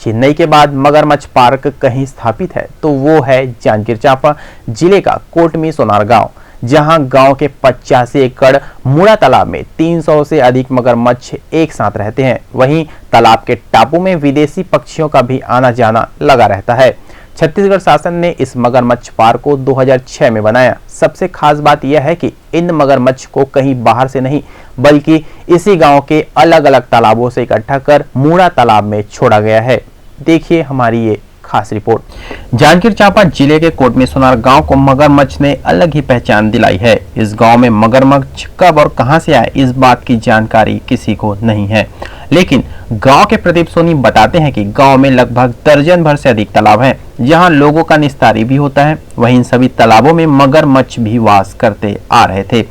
चेन्नई के बाद मगरमच्छ पार्क कहीं स्थापित है तो वो है जांजगीर चांपा जिले का कोटमी सोनार गांव, जहां गांव के 85 एकड़ मुड़ा तालाब में 300 से अधिक मगरमच्छ एक साथ रहते हैं। वहीं तालाब के टापू में विदेशी पक्षियों का भी आना जाना लगा रहता है। छत्तीसगढ़ शासन ने इस मगरमच्छ पार्क को 2006 में बनाया। सबसे खास बात यह है कि इन मगरमच्छ को कहीं बाहर से नहीं बल्कि इसी गांव के अलग अलग तालाबों से इकट्ठा कर मुड़ा तालाब में छोड़ा गया है। देखिए हमारी ये खास रिपोर्ट। जांजगीर चांपा जिले के कोटमी सोनार गांव को मगरमच्छ ने अलग ही पहचान दिलाई है। इस गांव में मगरमच्छ कब और कहां से आए इस बात की जानकारी किसी को नहीं है, लेकिन गांव के प्रदीप सोनी बताते हैं कि गांव में लगभग दर्जन भर से अधिक तालाब हैं, जहां लोगों का निस्तारी भी होता है। वहीं इन सभी तालाबों में मगरमच्छ भी वास करते आ रहे थे।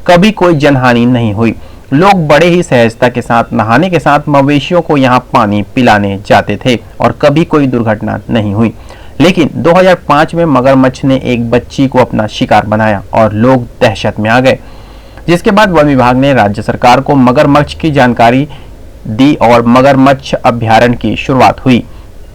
कभी कोई जनहानि नहीं हुई। लोग बड़े ही सहजता के साथ नहाने के साथ मवेशियों को यहाँ पानी पिलाने जाते थे और कभी कोई दुर्घटना नहीं हुई। लेकिन 2005 में मगरमच्छ ने एक बच्ची को अपना शिकार बनाया और लोग दहशत में आ गए, जिसके बाद वन विभाग ने राज्य सरकार को मगरमच्छ की जानकारी दी और मगरमच्छ अभ्यारण्य की शुरुआत हुई।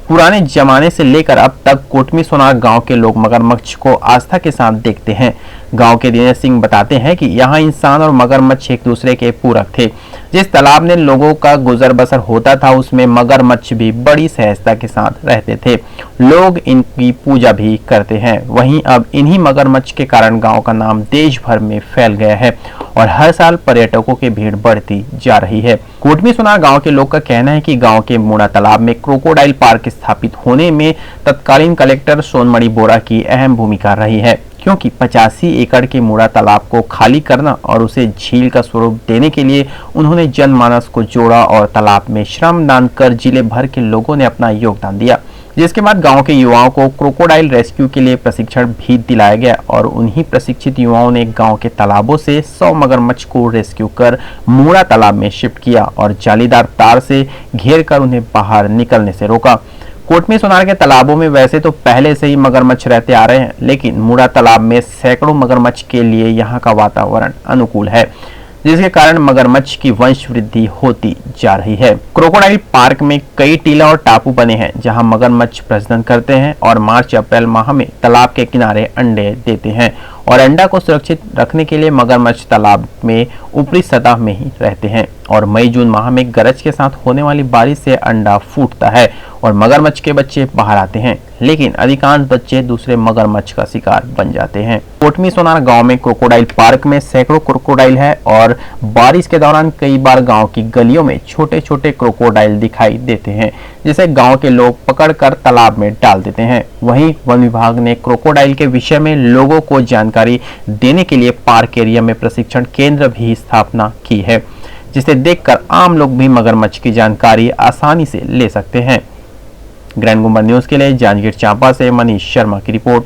पुराने जमाने से लेकर अब तक कोटमी सोनार गांव के लोग मगरमच्छ को आस्था के साथ देखते हैं। गांव के दिनेश सिंह बताते हैं कि यहां इंसान और मगरमच्छ एक दूसरे के पूरक थे। जिस तालाब में लोगों का गुजर बसर होता था उसमें मगरमच्छ भी बड़ी सहजता के साथ रहते थे। लोग इनकी पूजा भी करते हैं। वहीं अब इन्हीं मगरमच्छ के कारण गांव का नाम देश भर में फैल गया है और हर साल पर्यटकों की भीड़ बढ़ती जा रही है। कोटमी सोनार गांव के लोग का कहना है कि गांव के मुड़ा तालाब में क्रोकोडाइल पार्क स्थापित होने में तत्कालीन कलेक्टर सोनमणि बोरा की अहम भूमिका रही है, क्योंकि 85 एकड़ के मुड़ा तालाब को खाली करना और उसे झील का स्वरूप देने के लिए उन्होंने जनमानस को जोड़ा और तालाब में श्रमदान कर जिले भर के लोगों ने अपना योगदान दिया। जिसके बाद गांव के युवाओं को क्रोकोडाइल रेस्क्यू के लिए प्रशिक्षण भी दिलाया गया और उन्हीं प्रशिक्षित युवाओं ने गांव के तालाबों से 100 मगरमच्छ को रेस्क्यू कर मुड़ा तालाब में शिफ्ट किया और जालीदार तार से घेर कर उन्हें बाहर निकलने से रोका। कोटमी सोनार के तालाबों में वैसे तो पहले से ही मगरमच्छ रहते आ रहे हैं, लेकिन मुड़ा तालाब में सैकड़ों मगरमच्छ के लिए यहाँ का वातावरण अनुकूल है, जिसके कारण मगरमच्छ की वंश वृद्धि होती जा रही है। क्रोकोडाइल पार्क में कई टीला और टापू बने हैं जहां मगरमच्छ प्रजनन करते हैं और मार्च अप्रैल माह में तालाब के किनारे अंडे देते हैं और अंडा को सुरक्षित रखने के लिए मगरमच्छ तालाब में ऊपरी सतह में ही रहते हैं और मई जून माह में गरज के साथ होने वाली बारिश से अंडा फूटता है और मगरमच्छ के बच्चे बाहर आते हैं, लेकिन अधिकांश बच्चे दूसरे मगरमच्छ का शिकार बन जाते हैं। कोटमी सोनार गांव में क्रोकोडाइल पार्क में सैकड़ों क्रोकोडाइल है और बारिश के दौरान कई बार गांव की गलियों में छोटे छोटे क्रोकोडाइल दिखाई देते हैं, जिसे गांव के लोग पकड़कर तालाब में डाल देते हैं। वहीं वन विभाग ने क्रोकोडाइल के विषय में लोगों को जानकारी देने के लिए पार्क एरिया में प्रशिक्षण केंद्र भी स्थापना की है, जिसे देखकर आम लोग भी मगरमच्छ की जानकारी आसानी से ले सकते हैं। ग्रैंड गुम्बद न्यूज के लिए जांजगीर चांपा से मनीष शर्मा की रिपोर्ट।